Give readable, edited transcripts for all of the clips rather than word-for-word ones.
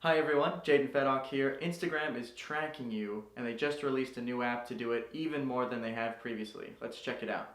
Hi everyone, Jaden Fedok here. Instagram is tracking you and they just released a new app to do it even more than they have previously. Let's check it out.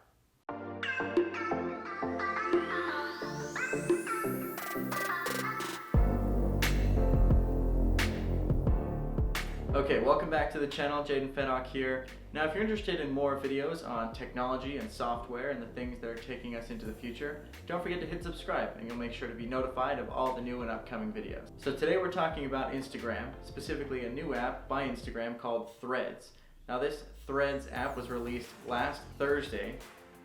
Okay, welcome back to the channel, Jaden Fedok here. Now if you're interested in more videos on technology and software and the things that are taking us into the future, don't forget to hit subscribe and you'll make sure to be notified of all the new and upcoming videos. So today we're talking about Instagram, specifically a new app by Instagram called Threads. Now this Threads app was released last Thursday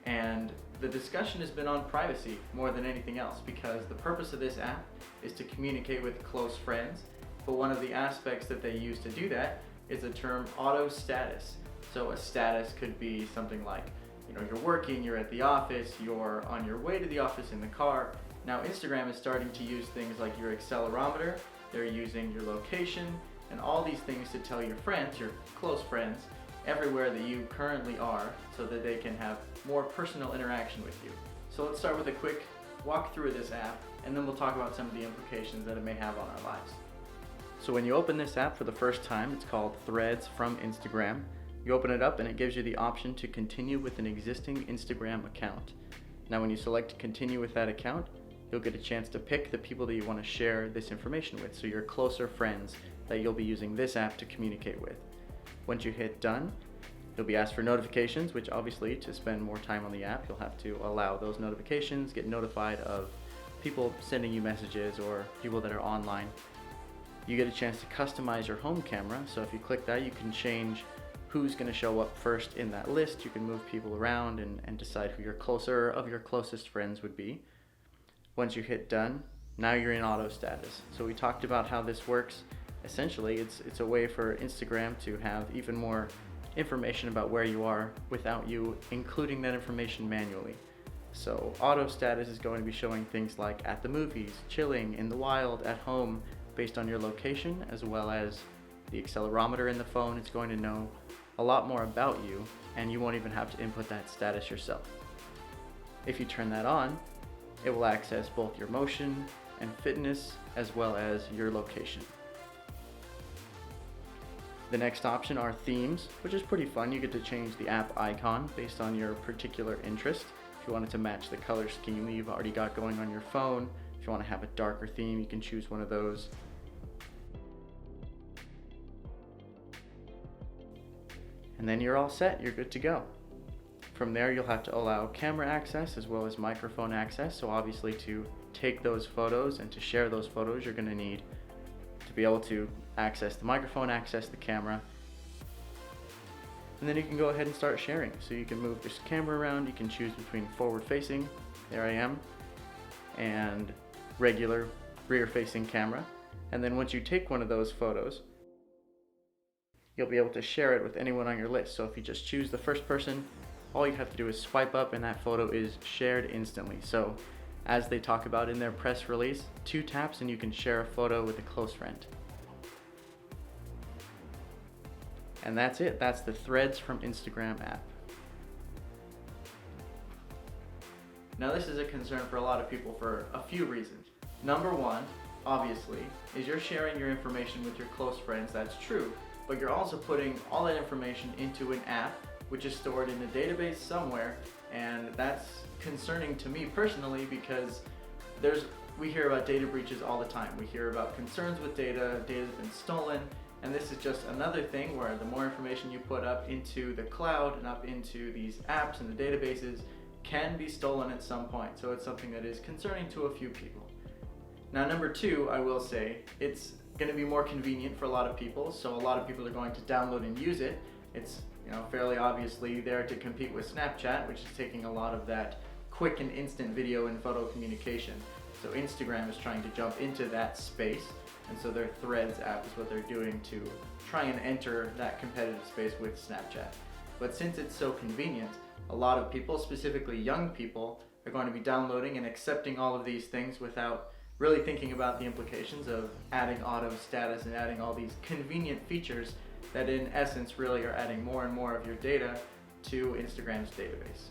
and the discussion has been on privacy more than anything else because the purpose of this app is to communicate with close friends. But one of the aspects that they use to do that is the term auto status. So a status could be something like, you're working, you're at the office, you're on your way to the office in the car. Now Instagram is starting to use things like your accelerometer, they're using your location, and all these things to tell your friends, your close friends, everywhere that you currently are so that they can have more personal interaction with you. So let's start with a quick walk through this app and then we'll talk about some of the implications that it may have on our lives. So when you open this app for the first time, it's called Threads from Instagram. You open it up and it gives you the option to continue with an existing Instagram account. Now when you select continue with that account, you'll get a chance to pick the people that you want to share this information with, so your closer friends that you'll be using this app to communicate with. Once you hit done, you'll be asked for notifications, which obviously to spend more time on the app, you'll have to allow those notifications, get notified of people sending you messages or people that are online. You get a chance to customize your home camera, so if you click that you can change who's going to show up first in that list. You can move people around and decide who your closest friends would be. Once you hit done, now you're in auto status. So we talked about how this works. Essentially it's a way for Instagram to have even more information about where you are without you including that information manually. So auto status is going to be showing things like at the movies, chilling, in the wild, at home, based on your location, as well as the accelerometer in the phone. It's going to know a lot more about you and you won't even have to input that status yourself. If you turn that on, it will access both your motion and fitness as well as your location. The next option are themes, which is pretty fun. You get to change the app icon based on your particular interest. If you wanted to match the color scheme that you've already got going on your phone, if you want to have a darker theme, you can choose one of those. And then you're all set, you're good to go. From there you'll have to allow camera access as well as microphone access. So obviously to take those photos and to share those photos, you're going to need to be able to access the microphone, access the camera. And then you can go ahead and start sharing. So you can move this camera around, you can choose between forward facing, there I am, and regular rear facing camera. And then once you take one of those photos, you'll be able to share it with anyone on your list. So if you just choose the first person, all you have to do is swipe up and that photo is shared instantly. So as they talk about in their press release, 2 taps and you can share a photo with a close friend. And that's it. That's the Threads from Instagram app. Now this is a concern for a lot of people for a few reasons. Number one, obviously, is you're sharing your information with your close friends, that's true, but you're also putting all that information into an app which is stored in a database somewhere, and that's concerning to me personally because we hear about data breaches all the time. We hear about concerns with data's been stolen, and this is just another thing where the more information you put up into the cloud and up into these apps and the databases can be stolen at some point. So it's something that is concerning to a few people. Now number two, I will say, it's going to be more convenient for a lot of people, so a lot of people are going to download and use it. It's fairly obviously there to compete with Snapchat, which is taking a lot of that quick and instant video and photo communication. So Instagram is trying to jump into that space, and so their Threads app is what they're doing to try and enter that competitive space with Snapchat. But since it's so convenient, a lot of people, specifically young people, are going to be downloading and accepting all of these things without really thinking about the implications of adding auto status and adding all these convenient features that in essence really are adding more and more of your data to Instagram's database.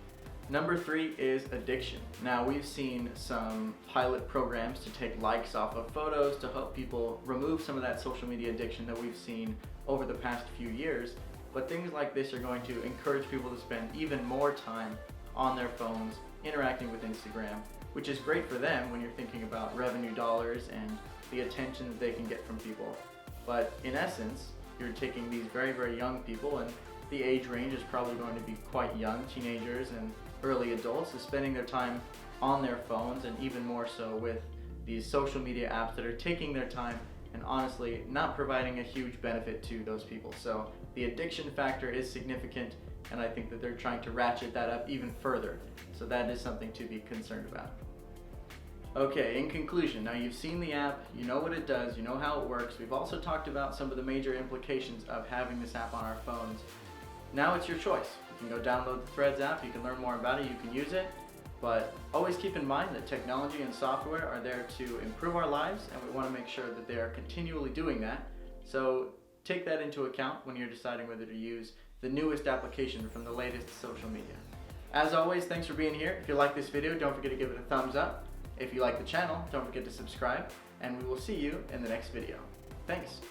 Number 3 is addiction. Now, we've seen some pilot programs to take likes off of photos to help people remove some of that social media addiction that we've seen over the past few years. But things like this are going to encourage people to spend even more time on their phones interacting with Instagram, which is great for them when you're thinking about revenue dollars and the attention that they can get from people. But in essence, you're taking these very, very young people, and the age range is probably going to be quite young, teenagers and early adults, is spending their time on their phones, and even more so with these social media apps that are taking their time and honestly not providing a huge benefit to those people. So the addiction factor is significant, and I think that they're trying to ratchet that up even further. So that is something to be concerned about. Okay, in conclusion, now you've seen the app, you know what it does, you know how it works. We've also talked about some of the major implications of having this app on our phones. Now it's your choice. You can go download the Threads app, you can learn more about it, you can use it, but always keep in mind that technology and software are there to improve our lives, and we want to make sure that they are continually doing that. So take that into account when you're deciding whether to use the newest application from the latest social media. As always, thanks for being here. If you like this video, don't forget to give it a thumbs up. If you like the channel, don't forget to subscribe, and we will see you in the next video. Thanks.